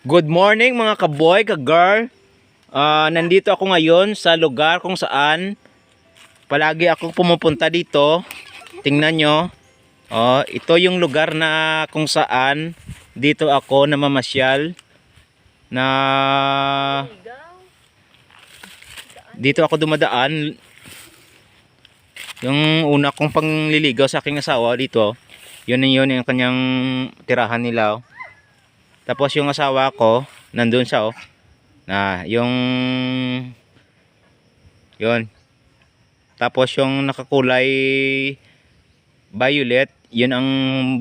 Good morning mga kaboy, ka-girl. Nandito ako ngayon sa lugar kung saan palagi akong pumupunta dito. Tingnan nyo. Ito yung lugar na kung saan dito ako namamasyal. Dito ako dumadaan. Yung una kong pangliligaw sa aking asawa dito. Yun yung kanyang tirahan nila. Tapos yung asawa ko, nandun siya yung yun. Tapos yung nakakulay violet, yun ang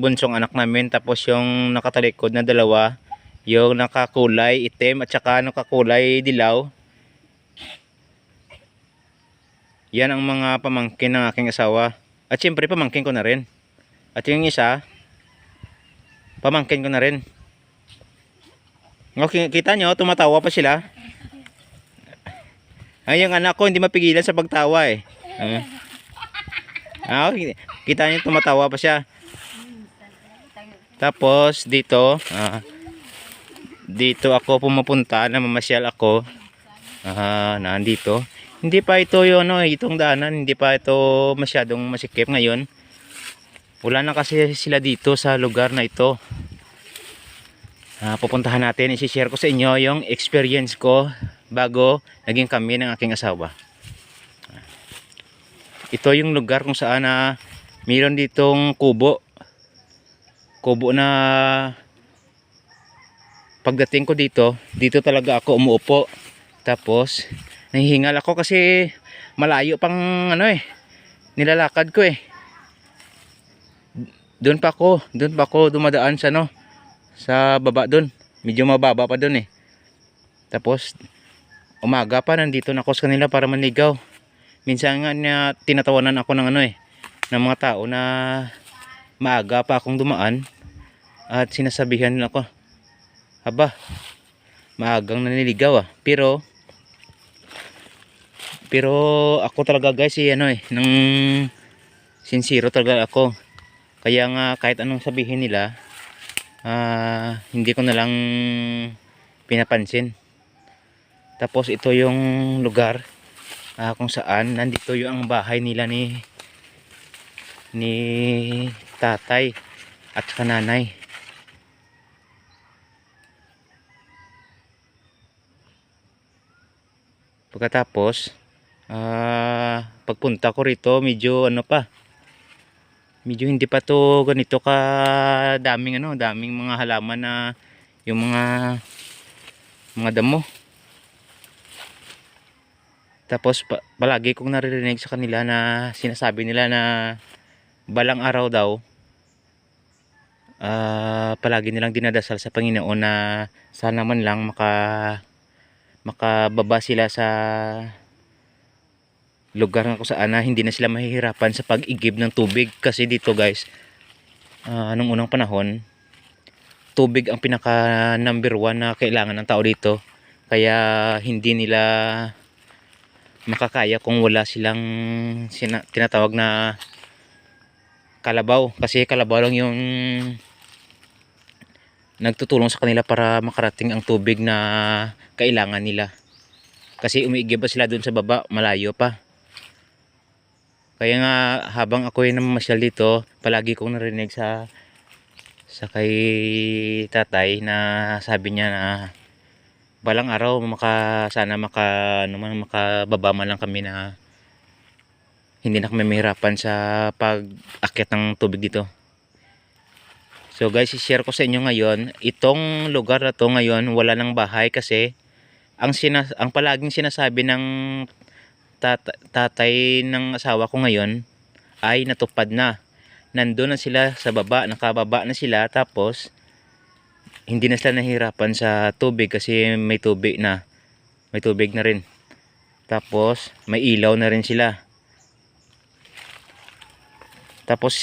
bunsong anak namin. Tapos yung nakatalikod na dalawa, yung nakakulay itim at saka nakakulay dilaw. Yan ang mga pamangkin ng aking asawa. At syempre pamangkin ko na rin. At yung isa, pamangkin ko na rin. Okay, kita nyo, tumatawa pa sila. Ay, yung anak ko hindi mapigilan sa pagtawa eh. Kita nyo, tumatawa pa siya. Tapos dito, dito ako pumupunta, namamasyal ako. Nandito. Hindi pa ito yung itong daanan, hindi pa ito masyadong masikip ngayon. Wala na kasi sila dito sa lugar na ito. Pupuntahan natin, isi-share ko sa inyo yung experience ko bago naging kami ng aking asawa. Ito yung lugar kung saan mayroon ditong kubo na pagdating ko dito talaga ako umuupo. Tapos nahihingal ako kasi malayo pang nilalakad ko eh. Doon pa ako dumadaan sa baba doon. Medyo mababa pa doon eh. Tapos umaga pa nandito na ako sa kanila para manligaw. Minsan nga tinatawanan ako ng ng mga tao na maaga pa akong dumaan at sinasabihan nila ako, "Aba, maagang naniligaw Pero ako talaga guys nang sincero talaga ako. Kaya nga kahit anong sabihin nila, hindi ko na lang pinapansin. Tapos ito yung lugar kung saan nandito yung bahay nila ni tatay at nanay. Pagkatapos pagpunta ko rito medyo medyo hindi pa to ganito ka daming daming mga halaman na yung mga damo. Tapos palagi kong naririnig sa kanila na sinasabi nila na balang araw daw palagi nilang dinadasal sa Panginoon na sana man lang makababa sila sa lugar na kung saan hindi na sila mahihirapan sa pag-igib ng tubig. Kasi dito guys, nung unang panahon, tubig ang pinaka number 1 na kailangan ng tao dito. Kaya hindi nila makakaya kung wala silang tinatawag na kalabaw. Kasi kalabaw lang yung nagtutulong sa kanila para makarating ang tubig na kailangan nila. Kasi umiigib sila dun sa baba, malayo pa. Kaya nga habang ako ay namamasyal dito, palagi kong narinig sa kay tatay na sabi niya na balang araw sana makababa man lang kami na hindi na kami mahirapan sa pag-akyat ng tubig dito. So guys, i-share ko sa inyo ngayon, itong lugar na to ngayon wala nang bahay kasi ang palaging sinasabi ng tatay ng asawa ko ngayon ay natupad na. Nandun na sila sa baba, nakababa na sila, tapos hindi na sila nahihirapan sa tubig kasi may tubig na rin. Tapos may ilaw na rin sila. Tapos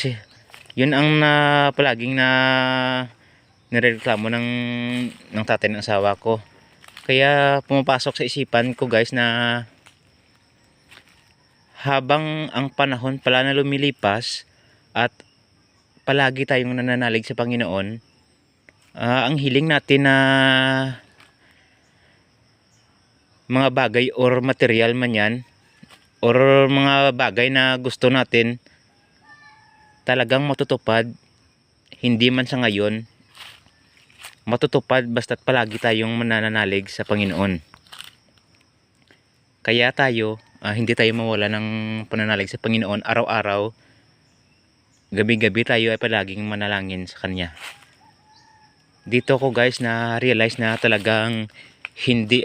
yun ang palaging nireklamo ng tatay ng asawa ko. Kaya pumapasok sa isipan ko guys na habang ang panahon pala na lumilipas at palagi tayong nananalig sa Panginoon, Ang hiling natin na mga bagay or material man yan, or mga bagay na gusto natin talagang matutupad, hindi man sa ngayon, matutupad basta't palagi tayong manananalig sa Panginoon. Kaya tayo, hindi tayo mawala ng pananalig sa Panginoon araw-araw. Gabi-gabi tayo ay palaging manalangin sa Kanya. Dito ko guys na realize na talagang hindi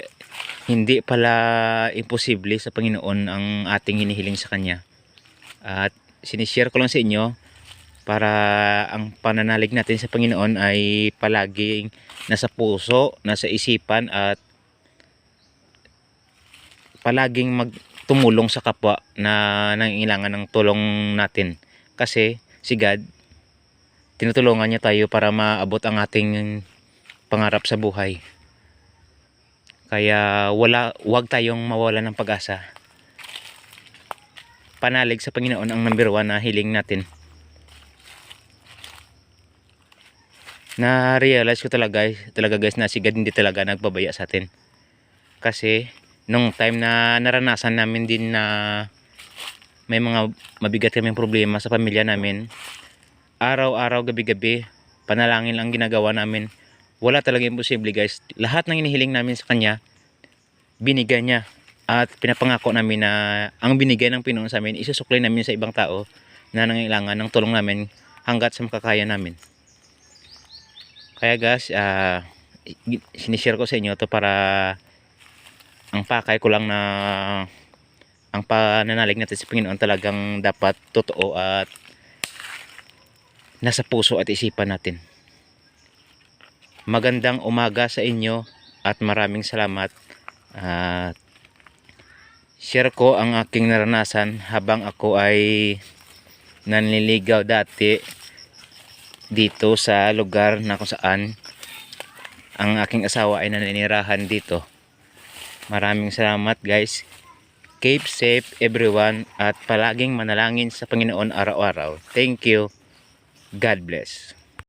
pala imposible sa Panginoon ang ating hinihiling sa Kanya. At sinishare ko lang sa inyo para ang pananalig natin sa Panginoon ay palaging nasa puso, nasa isipan, at palaging magtumulong sa kapwa na nangangailangan ng tulong natin. Kasi si God, tinutulungan niya tayo para maabot ang ating pangarap sa buhay. Kaya wag tayong mawala ng pag-asa. Panalig sa Panginoon ang number 1 na hiling natin. Na-realize ko talaga guys na si God hindi talaga nagbabaya sa atin. Kasi nung time na naranasan namin din na may mga mabigat kaming problema sa pamilya namin, araw-araw, gabi-gabi, panalangin lang ginagawa namin. Wala talaga imposible guys. Lahat ng hinihiling namin sa Kanya, binigay niya. At pinapangako namin na ang binigay ng Panginoon sa amin, isusuklay namin sa ibang tao na nangailangan ng tulong namin hanggat sa makakaya namin. Kaya guys, sinishare ko sa inyo to para ang pakay ko lang na ang pananalig natin sa Panginoon talagang dapat totoo at nasa puso at isipan natin. Magandang umaga sa inyo at maraming salamat. Share ko ang aking naranasan habang ako ay nanliligaw dati dito sa lugar na kung saan ang aking asawa ay naninirahan dito. Maraming salamat guys. Keep safe everyone at palaging manalangin sa Panginoon araw-araw. Thank you. God bless.